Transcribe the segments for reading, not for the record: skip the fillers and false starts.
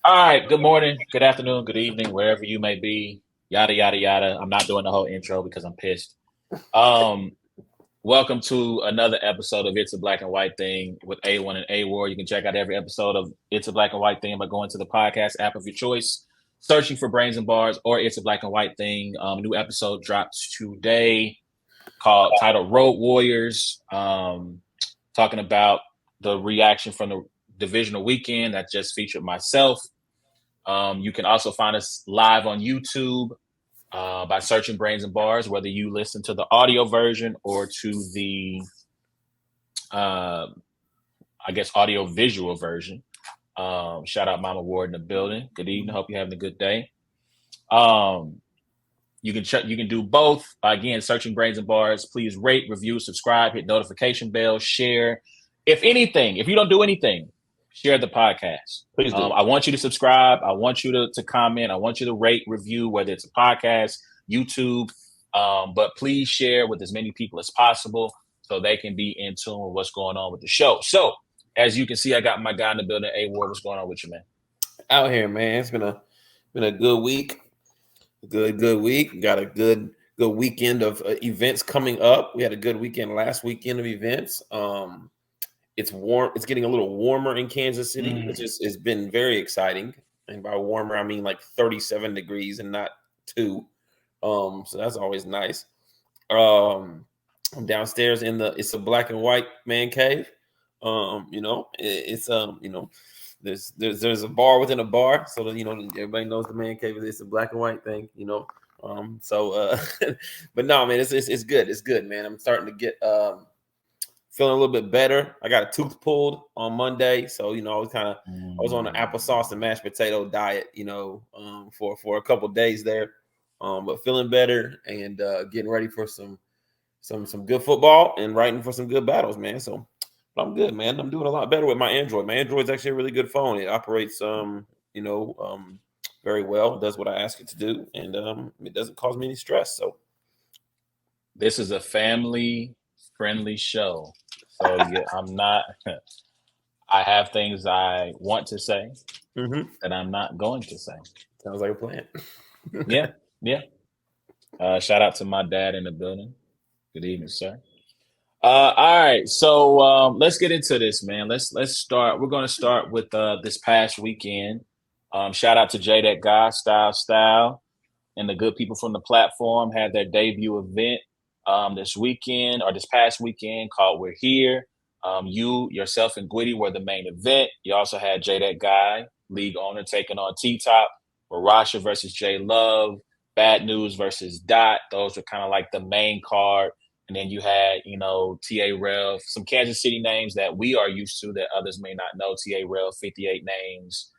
All right. Good morning, good afternoon, good evening, wherever you may be. Yada yada yada. I'm not doing the whole intro because I'm pissed. Um, Welcome to another episode of It's a Black and White Thing with A1 and A War. You can check out every episode of It's a Black and White Thing by going to the podcast app of your choice, searching for Brains and Bars or It's a Black and White Thing. New episode drops today called titled Road Warriors. Talking about the reaction from the divisional weekend that just featured myself. You can also find us live on YouTube by searching Brains and Bars, whether you listen to the audio version or to the, uh, I guess, audio visual version. Shout out Mama Ward in the building. Good evening. Hope you're having a good day. Um, you can check. You can do both. Again, searching Brains and Bars. Please rate, review, subscribe, hit notification bell, share. If anything, if you don't do anything, share the podcast. Please do. I want you to subscribe. I want you to comment. I want you to rate, review, whether it's a podcast, YouTube. But please share with as many people as possible so they can be in tune with what's going on with the show. So, as you can see, I got my guy in the building. A Ward, what's going on with you, man? Out here, man. It's been a good week. Good week. Got a good weekend of events coming up. We had a good weekend last weekend of events. It's warm. It's getting a little warmer in Kansas City, which has been very exciting. And by warmer, I mean like 37 degrees and not 2. So that's always nice. I'm downstairs it's a black and white man cave. There's a bar within a bar, so that, everybody knows the man cave. It's a black and white thing, but no, man, it's good. It's good, man. I'm starting to get feeling a little bit better. I got a tooth pulled on Monday, so I was on an applesauce and mashed potato diet, for a couple days there, but feeling better and getting ready for some good football and writing for some good battles, man. So I'm good, man. I'm doing a lot better with my Android. My Android's actually a really good phone. It operates very well. It does what I ask it to do, and it doesn't cause me any stress. So This is a family friendly show. So yeah, I'm not I have things I want to say that I'm not going to say. Sounds like a plan. Yeah, yeah. Shout out to my dad in the building. Good evening, sir. All right, so let's get into this, man. Let's start. We're going to start with this past weekend. Shout out to J that guy, Style, and the good people from the platform had their debut event this weekend or this past weekend called We're Here. Yourself, and Gwitty were the main event. You also had J that guy, league owner, taking on T Top, Marasha versus J Love, Bad News versus Dot. Those were kind of like the main card. And then you had, TA Rev, some Kansas City names that we are used to that others may not know. TA Rev, 58 names.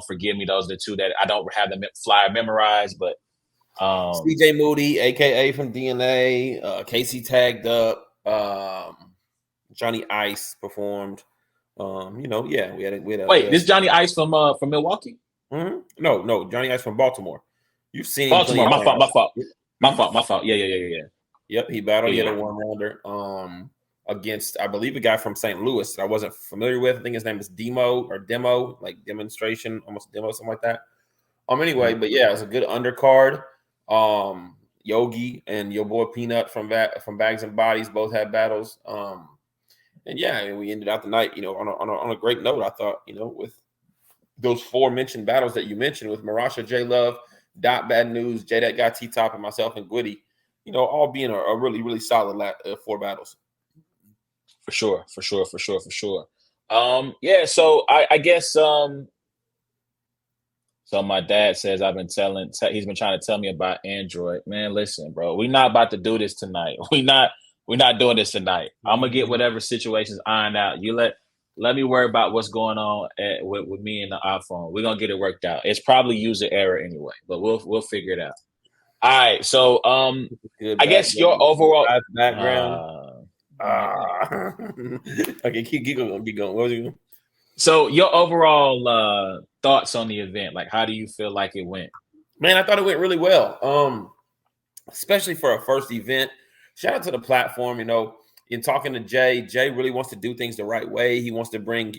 Forgive me, those are the two that I don't have the flyer memorized, but CJ Moody, aka from DNA, Casey tagged up, Johnny Ice performed. Yeah, we had wait, this Johnny Ice from Milwaukee? No, Johnny Ice from Baltimore. You've seen Baltimore. My fault. Yeah. Yep, he battled. He had a one rounder against, I believe, a guy from St. Louis that I wasn't familiar with. I think his name is Demo, like demonstration, almost demo, something like that. Anyway, but yeah, it was a good undercard. Yogi and your boy Peanut from Bags and Bodies both had battles. And yeah, we ended out the night, on a great note. I thought, with those 4 mentioned battles that you mentioned with Marasha, J Love, Dot, Bad News, J that guy, T Top, and myself and Gwitty, all being a really, really solid 4 battles. For sure. Yeah, so I guess so my dad says he's been trying to tell me about Android. Man, listen, bro, we're not about to do this tonight. We're not doing this tonight. I'm gonna get whatever situations ironed out. You let me worry about what's going on with me and the iPhone. We're gonna get it worked out. It's probably user error anyway, but we'll figure it out. All right, so I guess your overall background. Okay, keep going. What was you? So your overall thoughts on the event, like how do you feel like it went? Man, I thought it went really well. Especially for a first event. Shout out to the platform, in talking to Jay really wants to do things the right way. He wants to bring,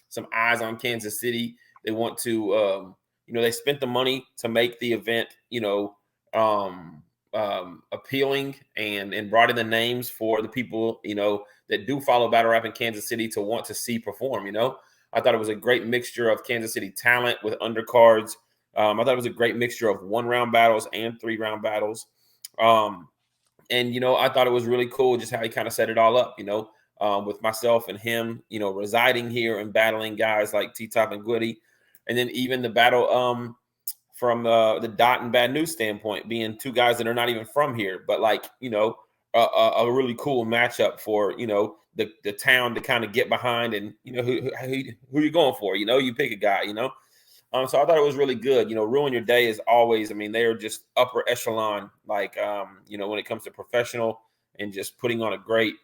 some eyes on Kansas City. They want to, they spent the money to make the event, appealing and brought in the names for the people, that do follow battle rap in Kansas City to want to see perform. I thought it was a great mixture of Kansas City talent with undercards. I thought it was a great mixture of 1-round battles and 3-round battles. And I thought it was really cool just how he kind of set it all up, with myself and him, residing here and battling guys like T-Top and Gwitty. And then even the battle from the Dot and Bad News standpoint, being two guys that are not even from here, but like, a really cool matchup for, the town to kind of get behind and, who you going for, you pick a guy, so I thought it was really good. Ruin Your Day is always, they are just upper echelon, like, when it comes to professional and just putting on a great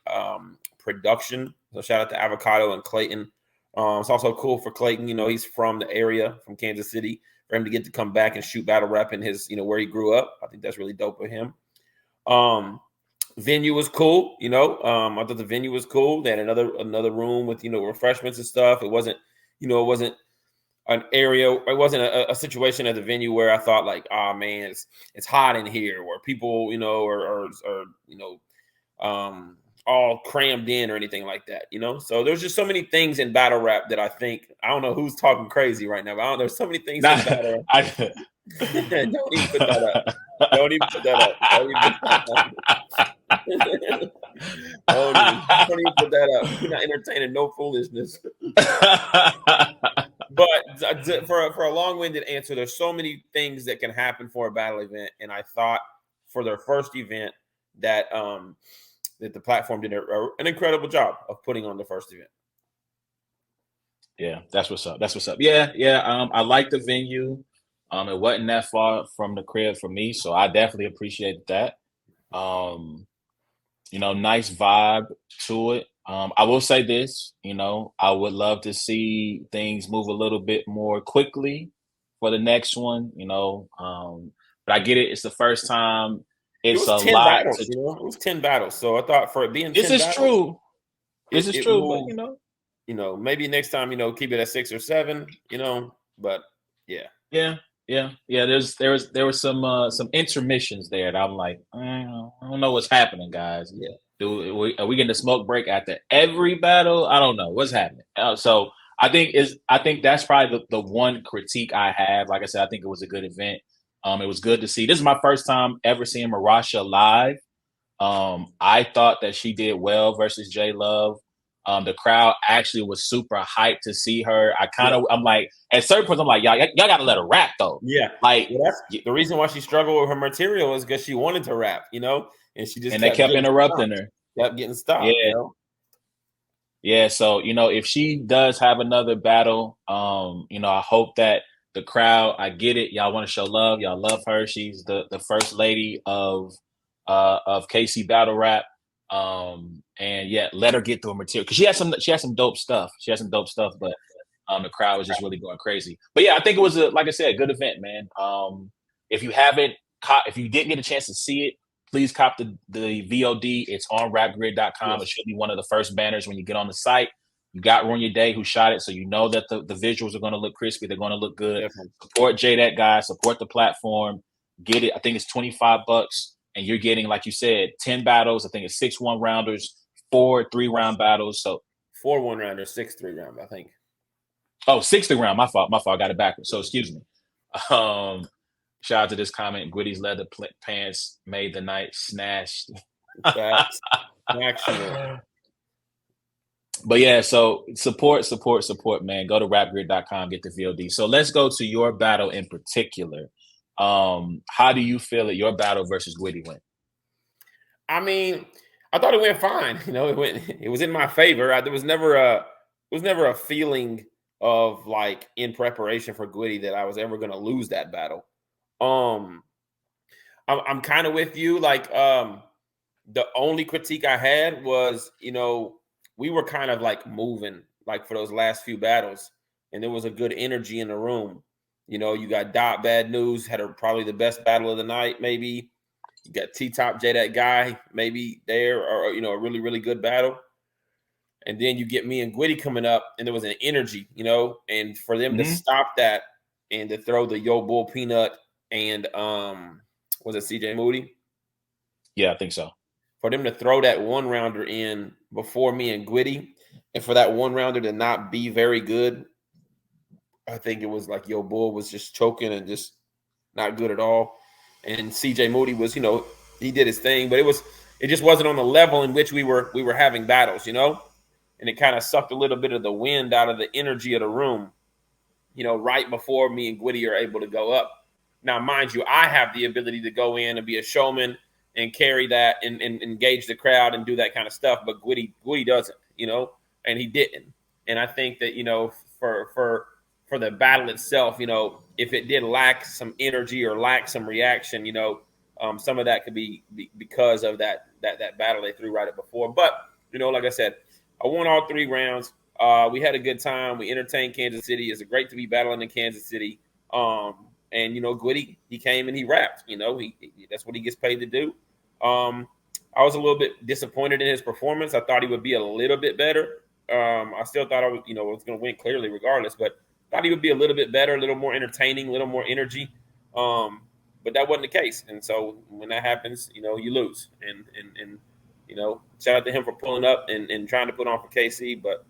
production. So shout out to Avocado and Clayton. It's also cool for Clayton, he's from the area, from Kansas City, for him to get to come back and shoot battle rap in his, where he grew up. I think that's really dope of him. Venue was cool, I thought the venue was cool. They had another room with, refreshments and stuff. It wasn't an area. It wasn't a situation at the venue where I thought like, oh man, it's hot in here, where people, all crammed in or anything like that, So there's just so many things in battle rap that I think, I don't know who's talking crazy right now, but there's so many things in battle rap. Don't even put that up. Don't even put that up. Don't even put that up. Don't even put that up. You're not entertaining no foolishness. But for a long-winded answer, there's so many things that can happen for a battle event, and I thought for their first event that that the platform did an incredible job of putting on the first event. Yeah, that's what's up. That's what's up. Yeah. I like the venue. It wasn't that far from the crib for me, so I definitely appreciate that. Nice vibe to it. I will say this, I would love to see things move a little bit more quickly for the next one, but I get it. It's the first time. It's it was 10 lot. Battles, it was 10 battles. So I thought for it being 10 this is battles, true. This is true, moved, but maybe next time, keep it at 6 or 7, but yeah. There was some intermissions there that I'm like, I don't know what's happening, guys. Yeah. Are we getting a smoke break after every battle? I don't know what's happening. So I think that's probably the one critique I have. Like I said, I think it was a good event. It was good to see. This is my first time ever seeing Marasha live. I thought that she did well versus J Love. The crowd actually was super hyped to see her. I'm like, at certain points, I'm like, y'all got to let her rap though. Yeah. Like, that's the reason why she struggled with her material is because she wanted to rap, and she just they kept interrupting her. Kept getting stopped. Yeah. Yeah. So, if she does have another battle, I hope that the crowd, I get it. Y'all want to show love. Y'all love her. She's the first lady of KC battle rap. And yeah, let her get through her material, because she has some dope stuff. But the crowd was just really going crazy. But yeah, I think it was like I said, a good event, man. If you didn't get a chance to see it, please cop the VOD. It's on rapgrid.com. Yes. It should be one of the first banners when you get on the site. You got Ruin Your Day who shot it, so you know that the visuals are going to look crispy. They're going to look good. Definitely. Support That guy. Support the platform. Get it. I think it's $25. And you're getting, like you said, 10 battles. I think it's 6 1-rounders, 4 3-round battles. So 4 1-rounders, 6 3-round, I think. Oh, 6 3-round. My fault. I got it backwards. So excuse me. Shout out to this comment. Gwitty's leather pants made the night snatched. Facts. Actually. But yeah, so support, man. Go to rapgrid.com, get the VOD. So let's go to your battle in particular. How do you feel that your battle versus Gwitty went? I thought it went fine. It was in my favor. There was never a feeling of like in preparation for Gwitty that I was ever going to lose that battle. I'm kind of with you. Like, the only critique I had was, we were kind of like moving like for those last few battles, and there was a good energy in the room. You got Dot Bad News had probably the best battle of the night, maybe. You got T-Top J, that guy, maybe there, or a really, really good battle. And then you get me and Gwitty coming up, and there was an energy, and for them to stop that and to throw the Yo Bull Peanut and was it CJ Moody? Yeah, I think so. For them to throw that one rounder in before me and Gwitty, and for that one rounder to not be very good, I think it was like Yo Bull was just choking and just not good at all. And CJ Moody was, he did his thing, but it just wasn't on the level in which we were having battles, and it kind of sucked a little bit of the wind out of the energy of the room, right before me and Gwitty are able to go up. Now, mind you, I have the ability to go in and be a showman and carry that and engage the crowd and do that kind of stuff, but Gwitty doesn't, and he didn't. And I think that, for the battle itself, if it did lack some energy or lack some reaction, some of that could be because of that battle they threw right up before. But, like I said, I won all 3 rounds. We had a good time. We entertained Kansas City. It's great to be battling in Kansas City. And, Gwitty, he came and he rapped. That's what he gets paid to do. I was a little bit disappointed in his performance. I thought he would be a little bit better. I still thought I was going to win clearly regardless, but thought he would be a little bit better, a little more entertaining, a little more energy. But that wasn't the case. And so when that happens, you lose. And shout out to him for pulling up and trying to put on for KC, but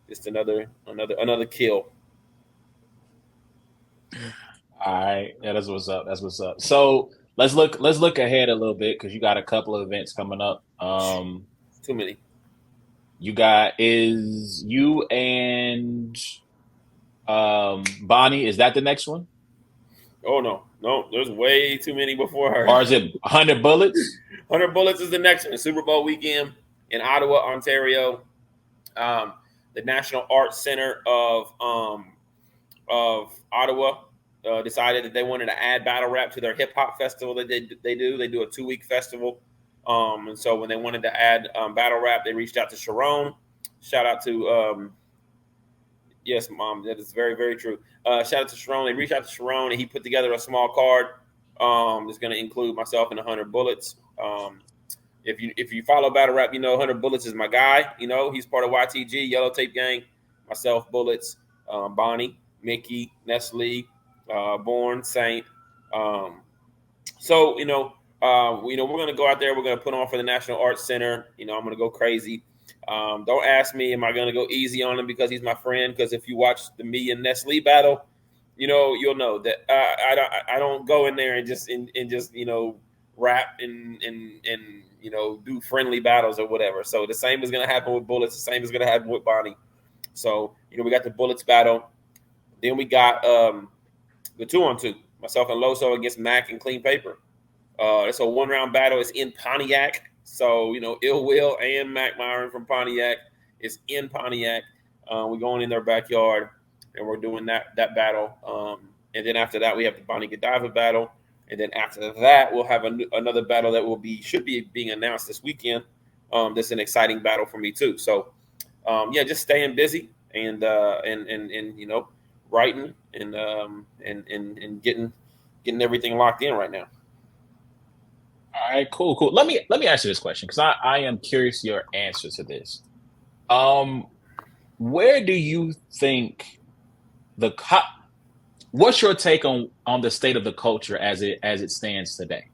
just another kill. All right. Yeah, that's what's up. That's what's up. So let's look ahead a little bit because you got a couple of events coming up. Too many. Is you and Bonnie, is that the next one? Oh no, there's way too many before her. Or is it 100 Bullets? 100 Bullets is the next one. Super Bowl weekend in Ottawa, Ontario. The National Arts Center of Ottawa decided that they wanted to add battle rap to their hip hop festival that they do. They do a 2-week festival. And so when they wanted to add battle rap, they reached out to Sharon. Shout out to yes, Mom, that is very, very true. Shout out to Sharon. They reached out to Sharon, and he put together a small card that's going to include myself and 100 Bullets. If you follow battle rap, 100 Bullets is my guy. He's part of YTG, Yellow Tape Gang. Myself, Bullets, Bonnie, Mickey, Nestle, Born, Saint. So we're going to go out there. We're going to put on for the National Arts Center. I'm going to go crazy. Don't ask me, am I going to go easy on him because he's my friend? Because if you watch the me and Nestle battle, you'll know that I don't go in there and just rap and do friendly battles or whatever. So the same is going to happen with Bullets. The same is going to happen with Bonnie. So we got the Bullets battle. Then we got the 2-on-2, myself and Loso against Mac and Clean Paper. It's a 1-round battle. It's in Pontiac. So, Ill Will and Mac Myron from Pontiac is in Pontiac. We're going in their backyard, and we're doing that battle. And then after that, we have the Bonnie Godiva battle. And then after that, we'll have another battle that should be being announced this weekend. That's an exciting battle for me, too. So, just staying busy and writing and getting everything locked in right now. All right, cool. Let me ask you this question because I am curious your answer to this. Where do you think what's your take on the state of the culture as it stands today?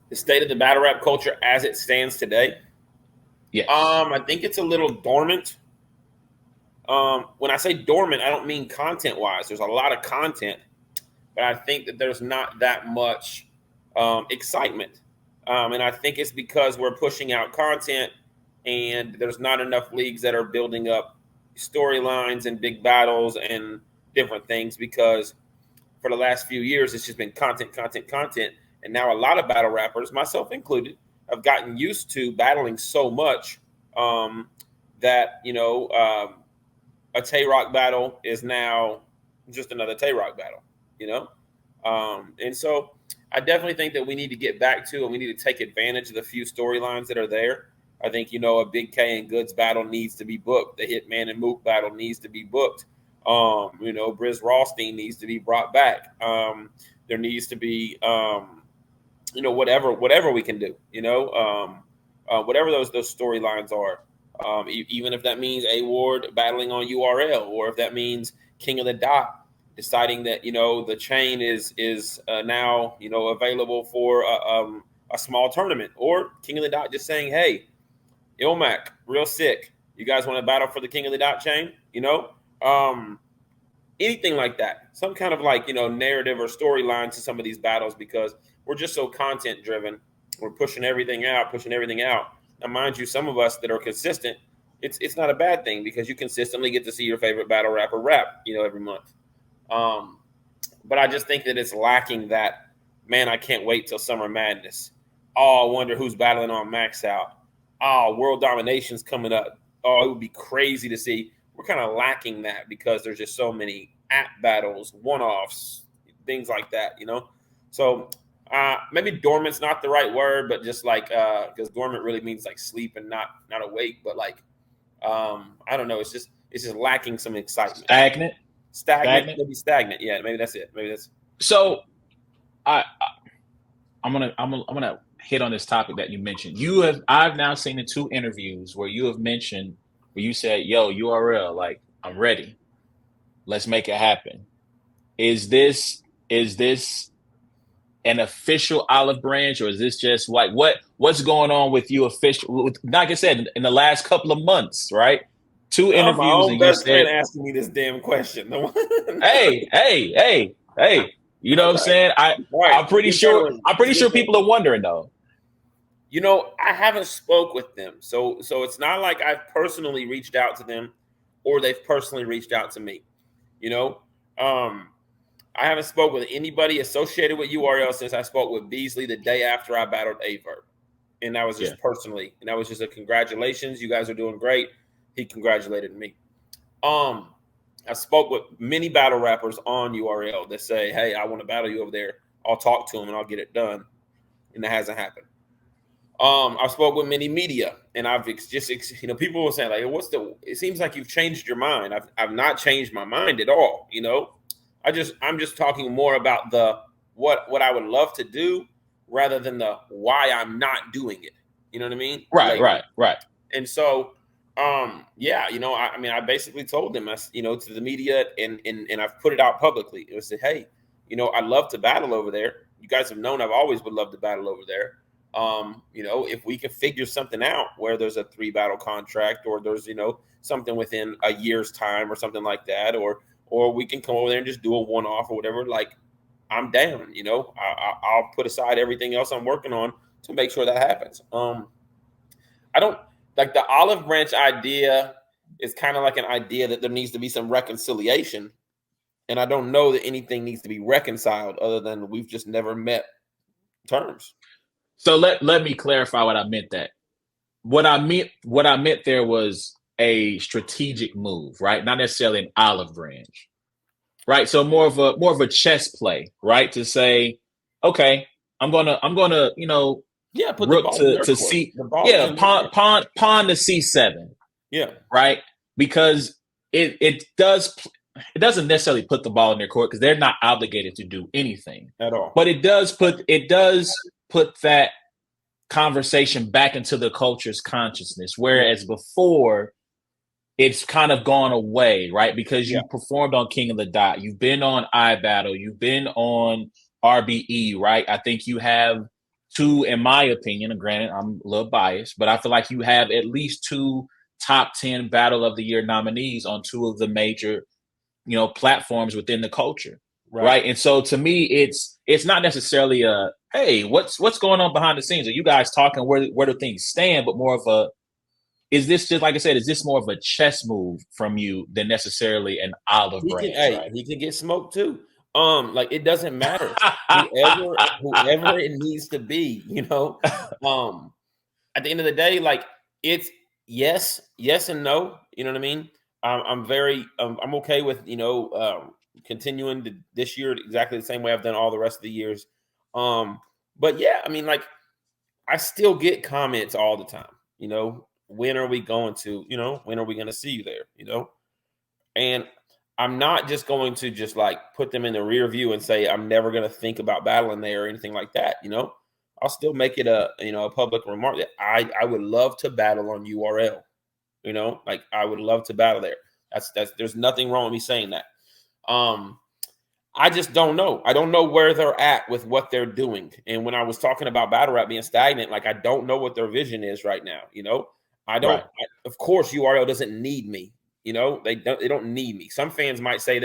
The state of the battle rap culture as it stands today? Yes. I think it's a little dormant. When I say dormant, I don't mean content-wise. There's a lot of content, but I think that there's not that much excitement. And I think it's because we're pushing out content and there's not enough leagues that are building up storylines and big battles and different things, because for the last few years, it's just been content. And now a lot of battle rappers, myself included, have gotten used to battling so much that, a Tay-Rock battle is now just another Tay-Rock battle, And so I definitely think that we need to get back to, and we need to take advantage of the few storylines that are there. I think, a Big K and Goods battle needs to be booked. The Hitman and Mook battle needs to be booked. Briz Rothstein needs to be brought back. There needs to be, whatever we can do, whatever those storylines are. Even if that means A Ward battling on URL, or if that means King of the Dot deciding that the chain is now available for a small tournament, or King of the Dot just saying, hey, Ilmac, real sick, you guys want to battle for the King of the Dot chain? Anything like that, some kind of narrative or storyline to some of these battles, because we're just so content driven. We're pushing everything out. Now, mind you, some of us that are consistent, it's not a bad thing, because you consistently get to see your favorite battle rapper rap, every month. But I just think that it's lacking that, man, I can't wait till Summer Madness. Oh, I wonder who's battling on Max Out. Oh, World Domination's coming up. Oh, it would be crazy to see. We're kind of lacking that, because there's just so many app battles, one-offs, things like that, So maybe dormant's not the right word, but just because dormant really means sleep and not awake. But I don't know. It's just lacking some excitement. Stagnant. Maybe stagnant. Yeah, maybe that's it. So I'm gonna hit on this topic that you mentioned. I've now seen the 2 interviews where you have mentioned, where you said, yo, URL, I'm ready. Let's make it happen. Is this an official olive branch, or is this just what's going on with you official? Like I said, in the last couple of months, right? 2 interviews, my own and best friend asking me this damn question. hey. You know what I'm saying? I'm pretty sure people are wondering though. I haven't spoke with them. So it's not like I've personally reached out to them, or they've personally reached out to me. I haven't spoke with anybody associated with URL since I spoke with Beasley the day after I battled Averb. And that was just personally. And that was just a congratulations. You guys are doing great. He congratulated me. I spoke with many battle rappers on URL that say, hey, I want to battle you over there. I'll talk to them and I'll get it done. And that hasn't happened. I spoke with many media, and I've just people were saying it seems like you've changed your mind. I've not changed my mind at all. I'm just talking more about the what I would love to do, rather than the why I'm not doing it. You know what I mean? Right. And so, I basically told them, to the media, and I've put it out publicly. It was said, hey, I'd love to battle over there. You guys have known I've always would love to battle over there. If we can figure something out where there's a 3 battle contract, or there's, something within a year's time or something like that, or we can come over there and just do a one-off or whatever, I'm down, I'll put aside everything else I'm working on to make sure that happens. I don't the olive branch idea is kind of like an idea that there needs to be some reconciliation. And I don't know that anything needs to be reconciled, other than we've just never met terms. So let me clarify what I meant. What I meant there was a strategic move, right? Not necessarily an olive branch, right? So more of a chess play, right? To say, okay, I'm gonna put rook to C, pawn to C7, right? Because it doesn't necessarily put the ball in their court, because they're not obligated to do anything at all. But it does put that conversation back into the culture's consciousness, whereas before it's kind of gone away, right? Because you performed on King of the Dot, you've been on iBattle, you've been on RBE, right? I think you have 2, in my opinion, and granted I'm a little biased, but I feel like you have at least 2 top 10 Battle of the Year nominees on 2 of the major, platforms within the culture. Right. And so to me, it's not necessarily a, hey, what's going on behind the scenes? Are you guys talking where do things stand? But more of a, is this just, like I said, is this more of a chess move from you than necessally an olive branch? He can get smoked too. It doesn't matter. whoever it needs to be, at the end of the day, it's yes and no. You know what I mean? I'm okay with, continuing this year exactly the same way I've done all the rest of the years. But yeah, I still get comments all the time, when are we going to, when are we going to see you there, and I'm not just going to just put them in the rear view and say, I'm never going to think about battling there or anything like that. I'll still make it a public remark that I would love to battle on URL. You know, like I would love to battle there. That's there's nothing wrong with me saying that. I just don't know. I don't know where they're at with what they're doing. And when I was talking about battle rap being stagnant, like I don't know what their vision is right now. You know, I don't. Right. Of course, URL doesn't need me. You know, they don't need me. Some fans might say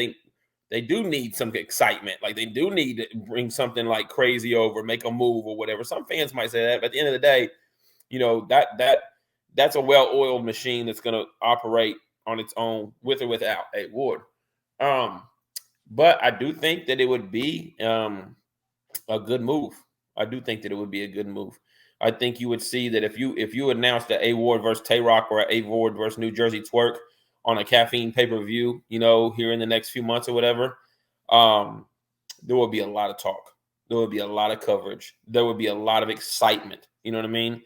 they do need some excitement. Like they do need to bring something like crazy over, make a move or whatever. Some fans might say that, but at the end of the day, you know, that's a well-oiled machine that's going to operate on its own with or without a Ward. But I do think that it would be a good move. I do think that it would be a good move. I think you would see that if you announced the A Ward versus Tay Rock or A Ward versus New Jersey Twerk on a caffeine pay-per-view, you know, here in the next few months or whatever, there will be a lot of talk. There would be a lot of coverage. There would be a lot of excitement. You know what I mean?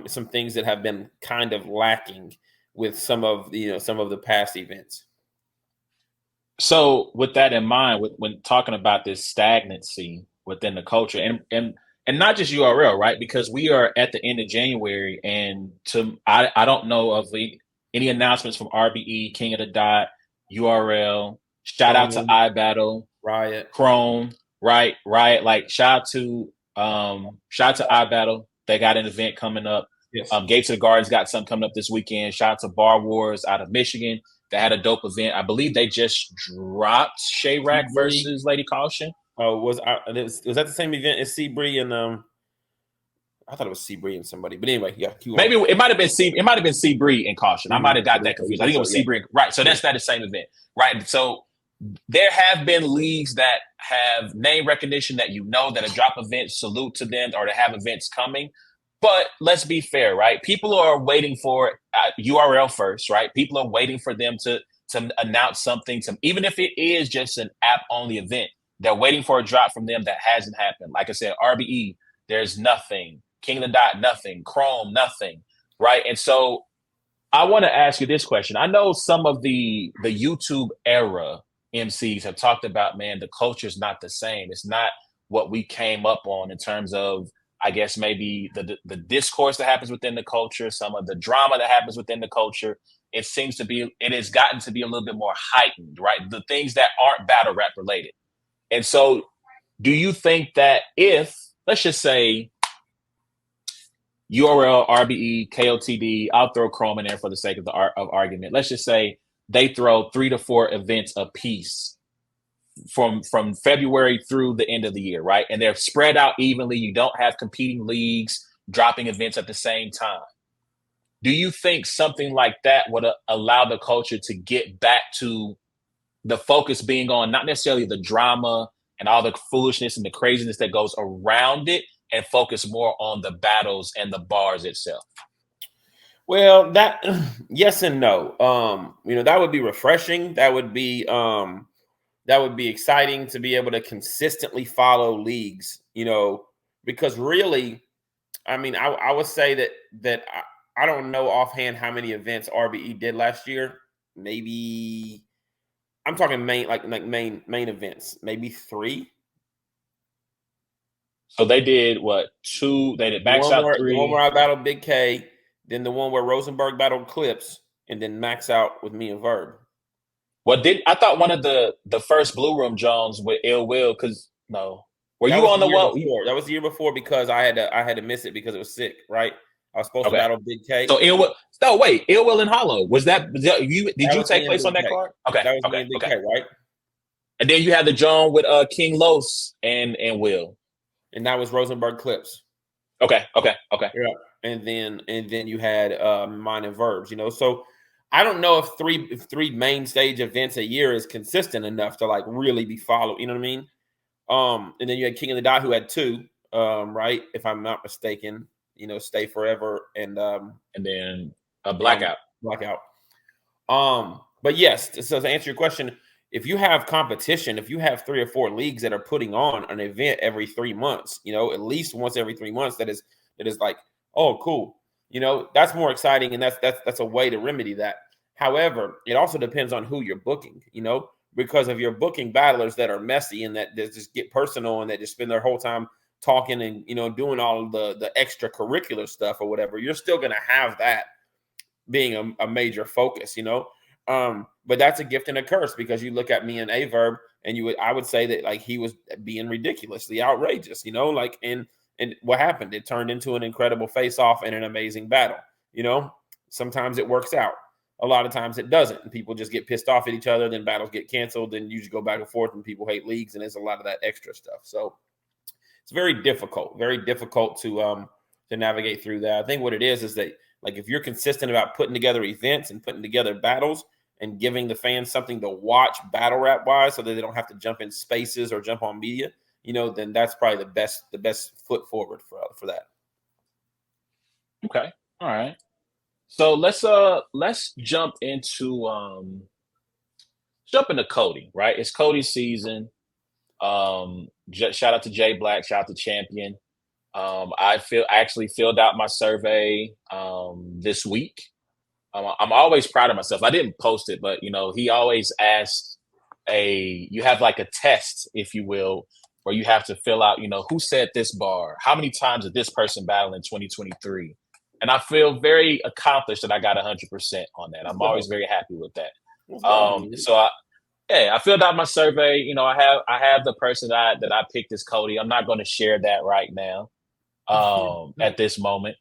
Some things that have been kind of lacking with some of the past events. So with that in mind, when talking about this stagnancy within the culture and not just URL, right? Because we are at the end of January, and I don't know of any announcements from RBE, King of the Dot, URL. Shout out to iBattle, Riot, Chrome, Riot. Like shout out to iBattle. They got an event coming up. Yes. Gates of the Gardens got something coming up this weekend. Shout out to Bar Wars out of Michigan. They had a dope event. I believe they just dropped Shayrak versus Lady Caution. Oh, was that the same event as Seabree and I thought it was Seabree and somebody, but anyway, yeah. Maybe it might have been Seabree and Caution. I might have got that confused. I think it was Seabree, right? So that's not the same event, right? So there have been leagues that have name recognition that that a drop event, salute to them, or to have events coming. But let's be fair, right? People are waiting for URL first, right? People are waiting for them to announce something, even if it is just an app-only event. They're waiting for a drop from them that hasn't happened. Like I said, RBE, there's nothing. King of the Dot, nothing. Chrome, nothing, right? And so I want to ask you this question. I know some of the YouTube era MCs have talked about, man, the culture's not the same. It's not what we came up on in terms of, I guess, maybe the discourse that happens within the culture, some of the drama that happens within the culture. It has gotten to be a little bit more heightened, right? The things that aren't battle rap related. And so do you think that if, let's just say, URL, RBE, KOTD, I'll throw Chrome in there for the sake of argument. Let's just say they throw 3 to 4 events a piece from February through the end of the year, right? And they're spread out evenly. You don't have competing leagues dropping events at the same time. Do you think something like that would allow the culture to get back to the focus being on not necessarily the drama and all the foolishness and the craziness that goes around it, and focus more on the battles and the bars itself? Well, that yes and no. That would be refreshing. That would be exciting to be able to consistently follow leagues, because really, I mean, I would say that I don't know offhand how many events RBE did last year. Maybe I'm talking main events, maybe 3. So they did what? 2? They did max out 3. The one where I battled Big K, then the one where Rosenberg battled Clips, and then max out with me and Verb. I thought one of the first Blue Room Jones with Ill Will, because no. Were you on the one? That was the year before because I had to miss it because it was sick, right? I was supposed to battle Big K. So Ill Will. No, wait. Ill Will and Hollow. Was that you? Did you take place on that card? Okay. That was me and Big K, right? And then you had the Joan with King Los and Will. And that was Rosenberg Clips. Okay. Yeah. And then you had mine and Verbs, So I don't know if three main stage events a year is consistent enough to like really be followed. You know what I mean? And then you had King of the Dot who had 2, right? If I'm not mistaken, Stay Forever and then a Blackout. But yes, so to answer your question, if you have competition, if you have 3 or 4 leagues that are putting on an event every 3 months, at least once every 3 months, that is like, oh, cool. That's more exciting, and that's a way to remedy that. However, it also depends on who you're booking, because if you're booking battlers that are messy and that just get personal and that just spend their whole time talking and, doing all of the extracurricular stuff or whatever, you're still going to have that. being a major focus, but that's a gift and a curse, because you look at me and Averb, and I would say that like he was being ridiculously outrageous, like, and what happened? It turned into an incredible face-off and an amazing battle. Sometimes it works out. A lot of times it doesn't, and people just get pissed off at each other. Then battles get canceled. Then you just go back and forth, and people hate leagues, and there's a lot of that extra stuff. So it's very difficult to navigate through that. I think what it is that, like, if you're consistent about putting together events and putting together battles and giving the fans something to watch battle rap wise, so that they don't have to jump in spaces or jump on media, then that's probably the best foot forward for that. Okay. All right. So let's jump into COTY, right? It's COTY season. Shout out to Jay Black, shout out to Champion. I actually filled out my survey this week. I'm always proud of myself. I didn't post it, but he always asks you have like a test, if you will, where you have to fill out, who said this bar, how many times did this person battle in 2023. And I feel very accomplished that I got 100% on that. I'm always very happy with that. So I filled out my survey. I have the person that I picked as COTY. I'm not going to share that right now at this moment.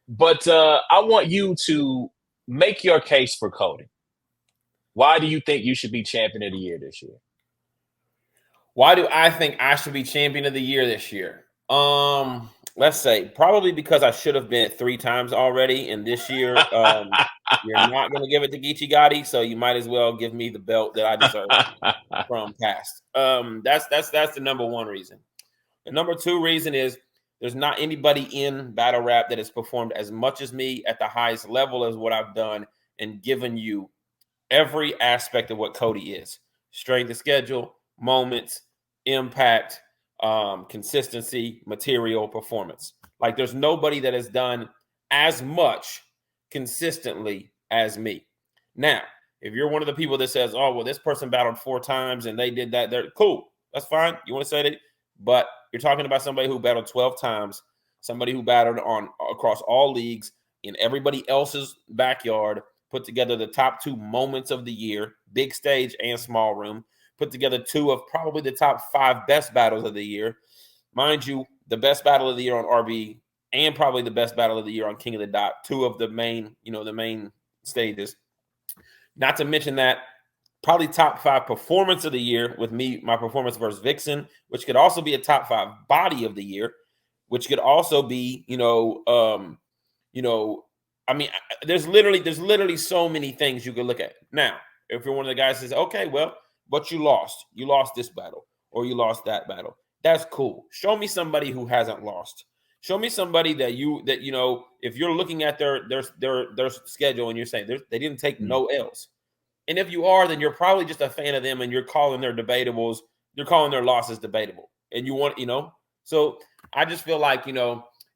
But I want you to make your case for COTY. Why do you think you should be champion of the year this year? Why do I think I should be champion of the year this year? Let's say probably because I should have been it 3 times already, and this year you're not going to give it to Geechee Gotti, so you might as well give me the belt that I deserve from past. That's the number one reason. The number 2 reason is there's not anybody in battle rap that has performed as much as me at the highest level as what I've done and given you every aspect of what COTY is: strength of schedule, moments, impact, consistency, material, performance. Like, there's nobody that has done as much consistently as me. Now, if you're one of the people that says, oh, well, this person battled 4 times and they did that, they're cool. That's fine. You want to say that? But you're talking about somebody who battled 12 times, somebody who battled across all leagues in everybody else's backyard, put together the top 2 moments of the year, big stage and small room, put together 2 of probably the top 5 best battles of the year. Mind you, the best battle of the year on RB and probably the best battle of the year on King of the Dot, 2 of the main stages. Not to mention that probably top 5 performance of the year with me, my performance versus Vixen, which could also be a top 5 body of the year, which could also be, I mean, there's literally so many things you could look at. Now, if you're one of the guys that says, okay, well, but you lost this battle or you lost that battle. That's cool. Show me somebody who hasn't lost. Show me somebody that if you're looking at their schedule and you're saying they didn't take no L's. And if you are, then you're probably just a fan of them and you're calling their debatables, you're calling their losses debatable. And you want, so I just feel like,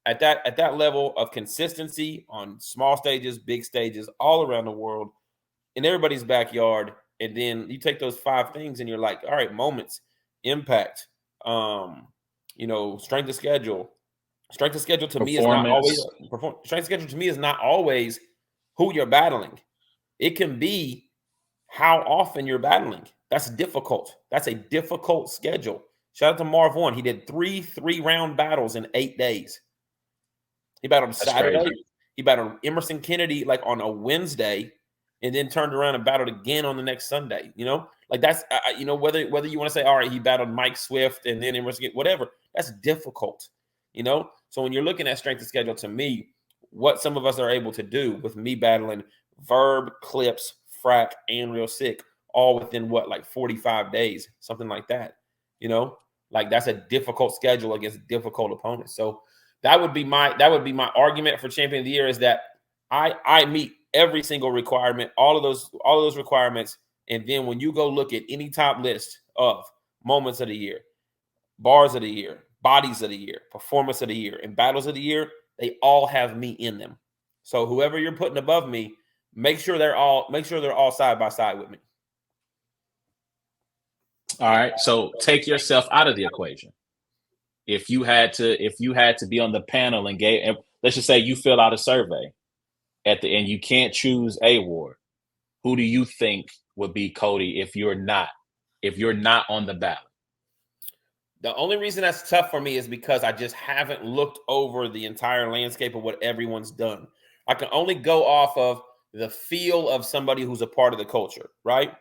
at that level of consistency on small stages, big stages, all around the world, in everybody's backyard, and then you take those 5 things and you're like, all right, moments, impact, strength of schedule. Strength of schedule to me is not always strength of schedule to me is not always who you're battling. It can be how often you're battling. That's difficult. That's a difficult schedule. Shout out to Marv One. He did 3 3-round battles in 8 days. He battled Saturday. Crazy. He battled Emerson Kennedy like on a Wednesday, and then turned around and battled again on the next Sunday. Like that's whether you want to say, all right, he battled Mike Swift and then Emerson, whatever. That's difficult. So when you're looking at strength of schedule, to me, what some of us are able to do with me battling Verb, Clips, Frack, and Real Sick, all within like 45 days, something like that. Like that's a difficult schedule against difficult opponents. So that would be my argument for champion of the year, is that I meet every single requirement, all of those requirements. And then when you go look at any top list of moments of the year, bars of the year, bodies of the year, performance of the year, and battles of the year, they all have me in them. So whoever you're putting above me, make sure they're all side by side with me. All right. So take yourself out of the equation. If you had to be on the panel and let's just say you fill out a survey, at the end, you can't choose a award. Who do you think would be COTY if you're not on the ballot? The only reason that's tough for me is because I just haven't looked over the entire landscape of what everyone's done. I can only go off of the feel of somebody who's a part of the culture, right?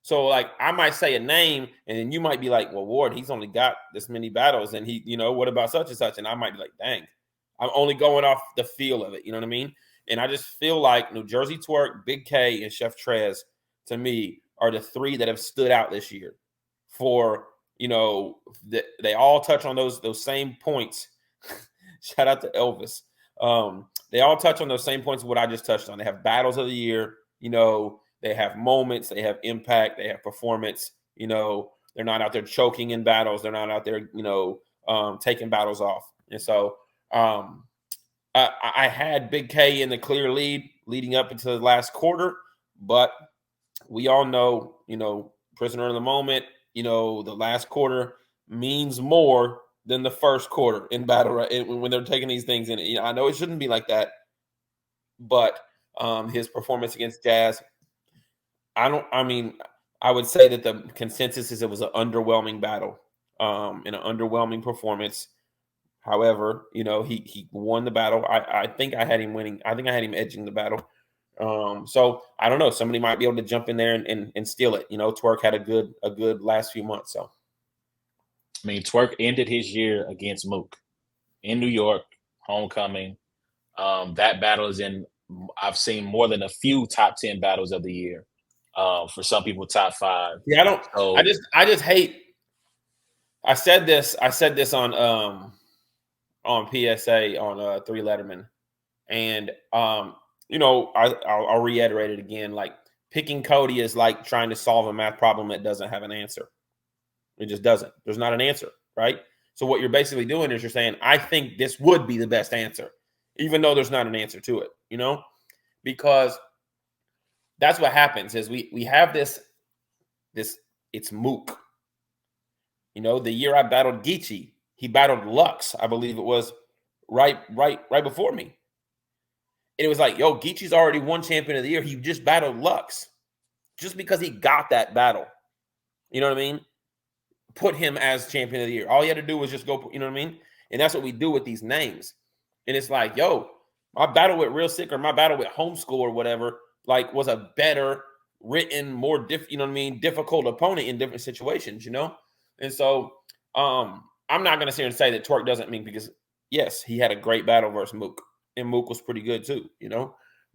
So, like, I might say a name, and then you might be like, well, Ward, he's only got this many battles, and he, what about such and such? And I might be like, dang, I'm only going off the feel of it. You know what I mean? And I just feel like New Jersey Twerk, Big K, and Chef Trez, to me, are the three that have stood out this year for, they all touch on those same points. Shout out to Elvis. They all touch on those same points of what I just touched on. They have battles of the year, they have moments, they have impact, they have performance. They're not out there choking in battles. They're not out there, taking battles off. And so I had Big K in the clear lead leading up into the last quarter, but we all know, prisoner of the moment, the last quarter means more than the first quarter in battle, right? When they're taking these things in. I know it shouldn't be like that, but his performance against Jazz, I would say that the consensus is it was an underwhelming battle, and an underwhelming performance. However, he won the battle. I think I had him winning. I think I had him edging the battle. So I don't know. Somebody might be able to jump in there and steal it. Twerk had a good last few months. So, I mean, Twerk ended his year against Mook in New York, homecoming. That battle is I've seen more than a few top 10 battles of the year. For some people, top 5. Yeah, I just hate. I said this on PSA on 3 Letterman, and I'll reiterate it again. Like, picking COTY is like trying to solve a math problem that doesn't have an answer. It just doesn't. There's not an answer, right? So what you're basically doing is you're saying, I think this would be the best answer, even though there's not an answer to it, because that's what happens is we have this it's Mook. The year I battled Geechee, he battled Lux, I believe it was right before me. And it was like, yo, Geechee's already won champion of the year. He just battled Lux. Just because he got that battle, you know what I mean? Put him as champion of the year. All he had to do was just go, you know what I mean? And that's what we do with these names. And it's like, yo, my battle with Real Sick or my battle with Homeschool or whatever, like, was a better written, more difficult opponent in different situations, And so I'm not going to sit here and say that Twerk doesn't mean, because yes, he had a great battle versus Mook, and Mook was pretty good too,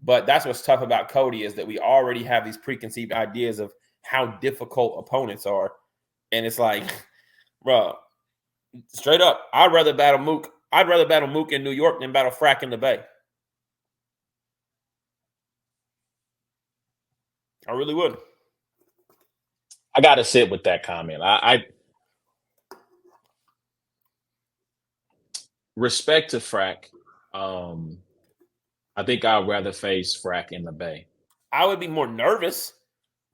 But that's what's tough about COTY is that we already have these preconceived ideas of how difficult opponents are. And it's like, bro, straight up, I'd rather battle Mook. I'd rather battle Mook in New York than battle Frack in the Bay. I really would. I got to sit with that comment. I respect to Frack. I think I'd rather face Frack in the Bay. I would be more nervous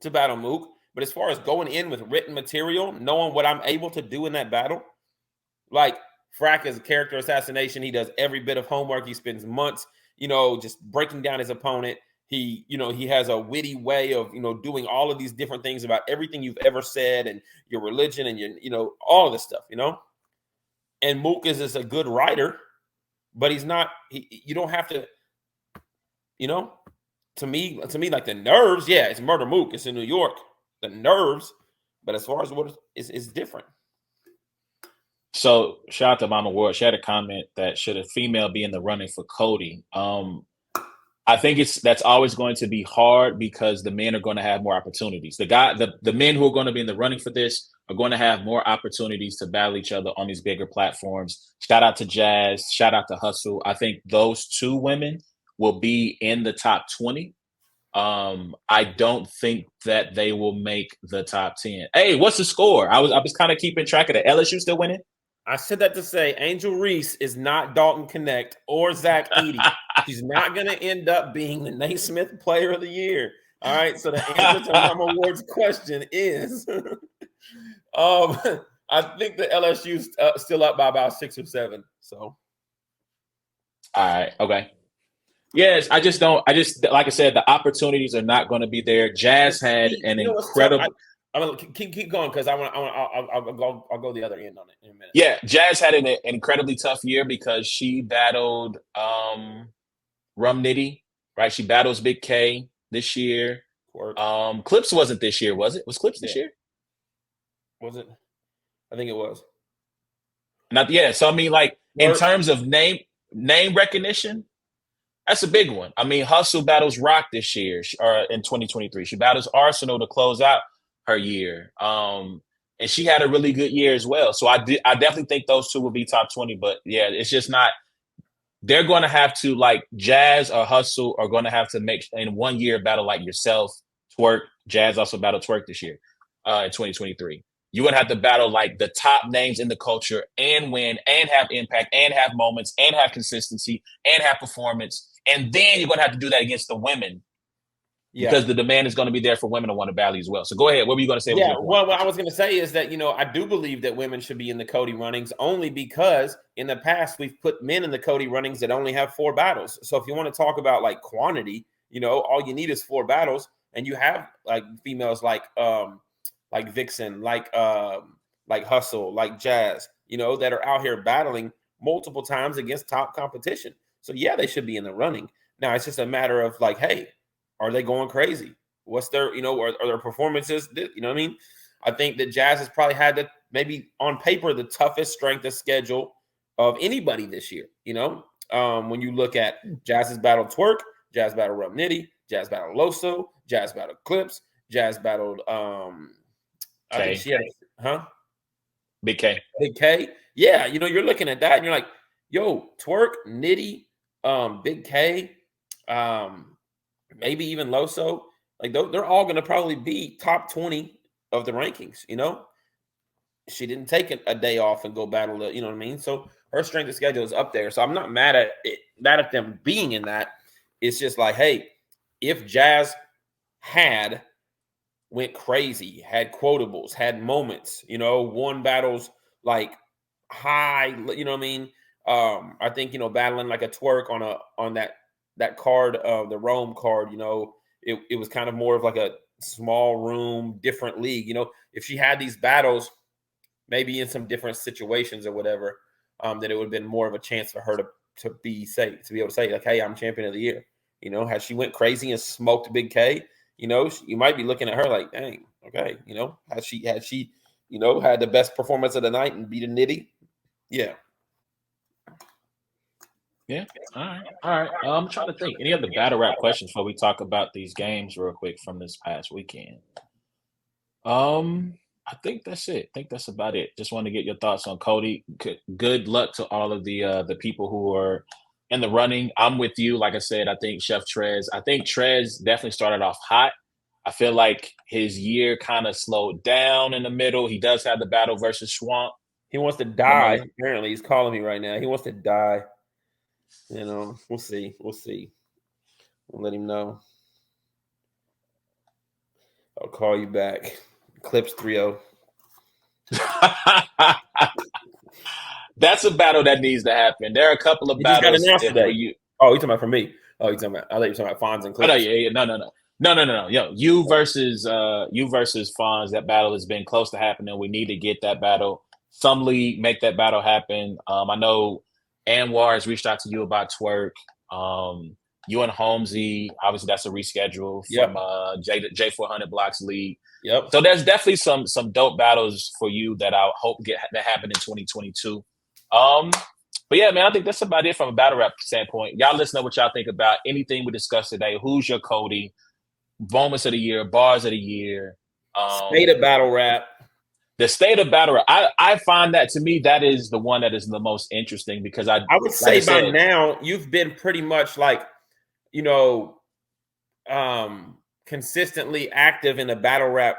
to battle Mook, but as far as going in with written material, knowing what I'm able to do in that battle, like, Frack is a character assassination. He does every bit of homework. He spends months, just breaking down his opponent. He, he has a witty way of, doing all of these different things about everything you've ever said and your religion and your, all of this stuff, And Mook is just a good writer, but he's not. You don't have to, To me, like, the nerves, yeah, it's Murder Mook. It's in New York. The nerves, but as far as what is different. So shout out to Mama Ward. She had a comment that should a female be in the running for COTY? I think that's always going to be hard because the men are going to have more opportunities. The men who are going to be in the running for this are going to have more opportunities to battle each other on these bigger platforms. Shout out to Jazz. Shout out to Hustle. I think those 2 women will be in the top 20. I don't think that they will make the top 10. Hey, what's the score? I was kind of keeping track of the LSU still winning. I said that to say Angel Reese is not Dalton Connect or Zach Edey. She's not going to end up being the Naismith Player of the Year. All right. So the answer to Mama Ward's question is, I think the LSU's still up by about 6 or 7. So, all right, okay. Yes, I just don't. I just like I said, the opportunities are not going to be there. Jazz had an incredible. I'm gonna keep going because I'll go the other end on it in a minute. Yeah, Jazz had an incredibly tough year because she battled Rum Nitty, right? She battles Big K this year. Clips wasn't this year, was it? Was Clips this year? Was it? I think it was. Not yeah. So I mean, like in terms of name recognition, that's a big one. I mean, Hustle battles Rock this year, or in 2023. She battles Arsenal to close out her year. And she had a really good year as well. So I definitely think those two will be top 20. But yeah, it's just not. They're going to have to, like, Jazz or Hustle are going to have to make in 1 year battle like yourself, Twerk. Jazz also battled Twerk this year in 2023. You're going to have to battle like the top names in the culture and win and have impact and have moments and have consistency and have performance. And then you're going to have to do that against the women. Yeah. Because the demand is going to be there for women to want to battle as well. So go ahead. What were you going to say? Yeah, well, what I was going to say is that, I do believe that women should be in the COTY runnings only because in the past we've put men in the COTY runnings that only have 4 battles. So if you want to talk about like quantity, all you need is 4 battles, and you have like females like Vixen, like Hustle, like Jazz, that are out here battling multiple times against top competition. So yeah, they should be in the running. Now it's just a matter of like, hey, are they going crazy? What's their, are their performances? You know what I mean? I think that Jazz has probably had maybe on paper the toughest strength of schedule of anybody this year. When you look at Jazz's battle Twerk, Jazz battled Rum Nitty, Jazz battled Loso, Jazz battled Clips, Jazz battled I think she had Big K. Big K. Yeah, you're looking at that and you're like, yo, Twerk, Nitty, Big K, maybe even Loso, like they're all going to probably be top 20 of the rankings. She didn't take a day off and go battle it. You know what I mean? So her strength of schedule is up there. So I'm not mad at them being in that. It's just like, hey, if Jazz went crazy, had quotables, had moments, won battles like high, you know what I mean? I think, battling like a Twerk on that card, the Rome card, it was kind of more of like a small room, different league. If she had these battles, maybe in some different situations or whatever, then it would have been more of a chance for her to be able to say like, hey, I'm champion of the year. Had she went crazy and smoked Big K, you might be looking at her like, dang, okay, had she had the best performance of the night and beat a Nitty, yeah. Yeah. All right. I'm trying to think. Any other battle rap questions before we talk about these games real quick from this past weekend? I think that's it. I think that's about it. Just want to get your thoughts on COTY. Good luck to all of the people who are in the running. I'm with you. Like I said, I think Chef Trez. I think Trez definitely started off hot. I feel like his year kind of slowed down in the middle. He does have the battle versus Swamp. He wants to die. Apparently, he's calling me right now. He wants to die. We'll see. We'll let him know. I'll call you back. Clips 3-0. That's a battle that needs to happen. There are a couple of battles. Oh, you're talking about for me. Oh, you're talking about. I thought you were talking about Fonz and Clips. Oh, yeah. No. Yo, you versus Fonz. That battle has been close to happening. We need to get that battle. Some league make that battle happen. I know Anwar has reached out to you about Twerk. You and Holmesy, obviously that's a reschedule from J400 Blocks League. Yep. So there's definitely some dope battles for you that I hope that happen in 2022. But yeah, man, I think that's about it from a battle rap standpoint. Y'all listen to what y'all think about anything we discussed today. Who's your COTY? Moments of the year, bars of the year. State of battle rap. The state of battle rap. I find that, to me, that is the one that is the most interesting because I would say by now you've been pretty much like, consistently active in the battle rap,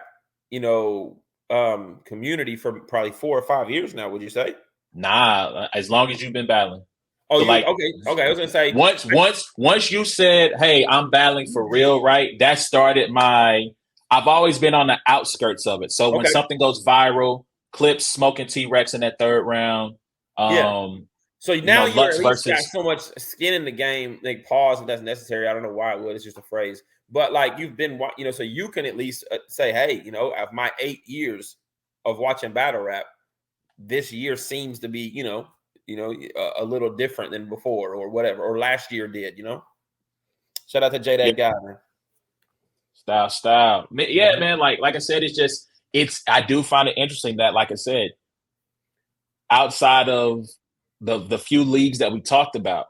community for probably 4 or 5 years now. Would you say? Nah, as long as you've been battling. Oh, so okay. I was gonna say once you said, "Hey, I'm battling for real," right? That started I've always been on the outskirts of it. So when something goes viral, Clips smoking T-Rex in that 3rd round, So now you're Lux at least got versus so much skin in the game. Like, pause if that's necessary. I don't know why it would. It's just a phrase. But like, you've been, so you can at least say, hey, of my 8 years of watching battle rap, this year seems to be, a little different than before or whatever, or last year did. Shout out to J that guy, man. Style. Yeah, man. Like I said, I do find it interesting that, like I said, outside of the few leagues that we talked about,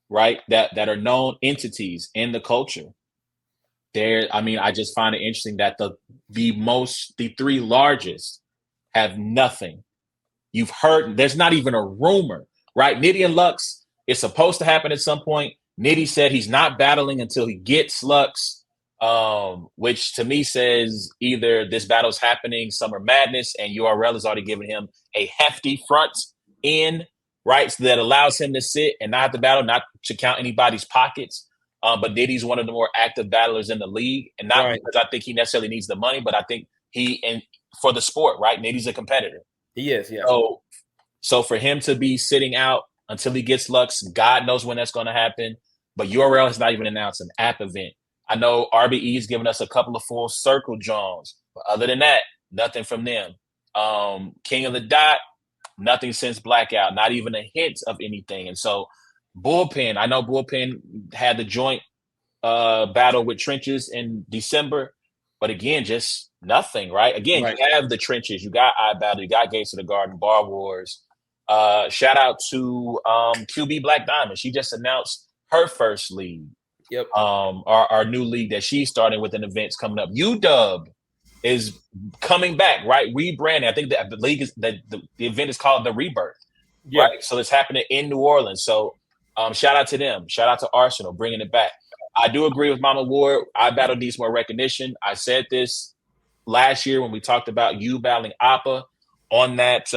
right, that are known entities in the culture, I just find it interesting that the 3 largest have nothing. You've heard, there's not even a rumor, right? Nitty and Lux is supposed to happen at some point. Nitty said he's not battling until he gets Lux, which to me says either this battle's happening Summer Madness and URL has already given him a hefty front end, right? So that allows him to sit and not have to battle, not to count anybody's pockets. But Nitty's one of the more active battlers in the league, and not because I think he necessarily needs the money, but I think for the sport, right? Nitty's a competitor. He is, yeah. So for him to be sitting out until he gets Lux, God knows when that's going to happen. But URL has not even announced an app event. I know RBE's given us a couple of Full Circle Jones, but other than that, nothing from them. King of the Dot, nothing since Blackout, not even a hint of anything. And so Bullpen, I know Bullpen had the joint battle with Trenches in December, but again, just nothing, right? Again, You have the Trenches, you got iBattle, you got Gates of the Garden, Bar Wars. Shout out to QB Black Diamond. She just announced her first league. Yep. Our new league that she's starting with, an events coming up. UW is coming back, right? Rebranding. I think the league the event is called the Rebirth. Yep. Right. So it's happening in New Orleans. So shout out to them. Shout out to Arsenal bringing it back. I do agree with Mama Ward. iBattle needs more recognition. I said this last year when we talked about you battling Appa on that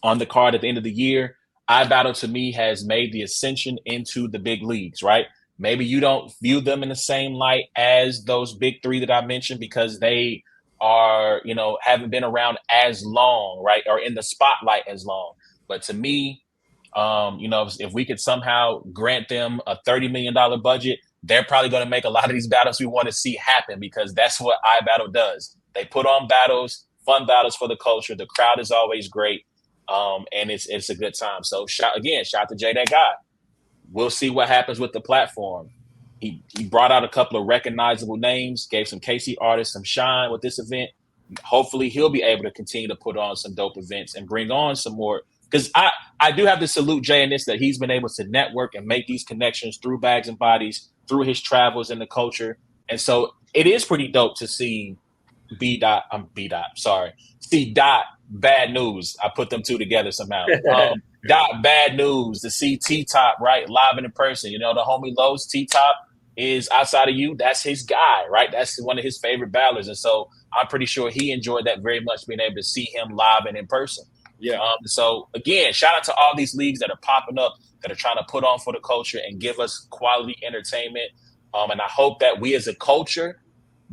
on the card at the end of the year. iBattle to me has made the ascension into the big leagues, right? Maybe you don't view them in the same light as those big 3 that I mentioned because they are, haven't been around as long, right? Or in the spotlight as long. But to me, if we could somehow grant them a $30 million budget, they're probably going to make a lot of these battles we want to see happen because that's what iBattle does. They put on battles, fun battles for the culture. The crowd is always great. And it's a good time. So shout to Jay that guy. We'll see what happens with the platform. He brought out a couple of recognizable names, gave some KC artists some shine with this event. Hopefully he'll be able to continue to put on some dope events and bring on some more. Because I do have to salute Jay in this, that he's been able to network and make these connections through Bags and Bodies, through his travels in the culture. And so it is pretty dope to see C. Bad News. I put them 2 together somehow. Bad News to see T-Top, right, live and in person. The homie Lowe's T-Top is outside of you. That's his guy, right? That's one of his favorite battlers. And so I'm pretty sure he enjoyed that very much, being able to see him live and in person. Yeah. So again, shout out to all these leagues that are popping up, that are trying to put on for the culture and give us quality entertainment. And I hope that we as a culture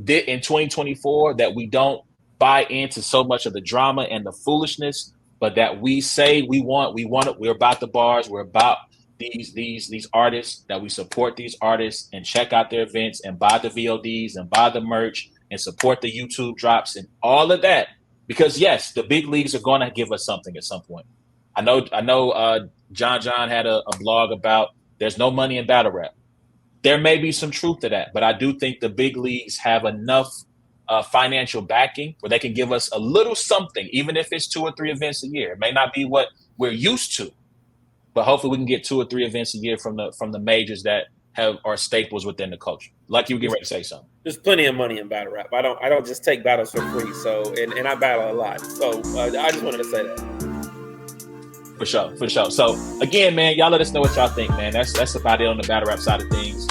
in 2024, that we don't buy into so much of the drama and the foolishness, but that we say we want it. We're about the bars. We're about these artists, that we support these artists and check out their events and buy the VODs and buy the merch and support the YouTube drops and all of that. Because yes, the big leagues are going to give us something at some point. I know John had a blog about there's no money in battle rap. There may be some truth to that, but I do think the big leagues have enough financial backing where they can give us a little something, even if it's 2 or 3 events a year. It may not be what we're used to, but hopefully we can get 2 or 3 events a year from the majors that are staples within the culture. Like you were getting ready to say something. There's plenty of money in battle rap. I don't just take battles for free. So and I battle a lot. So I just wanted to say that. For sure. So again, man, y'all let us know what y'all think, man. That's about it on the battle rap side of things.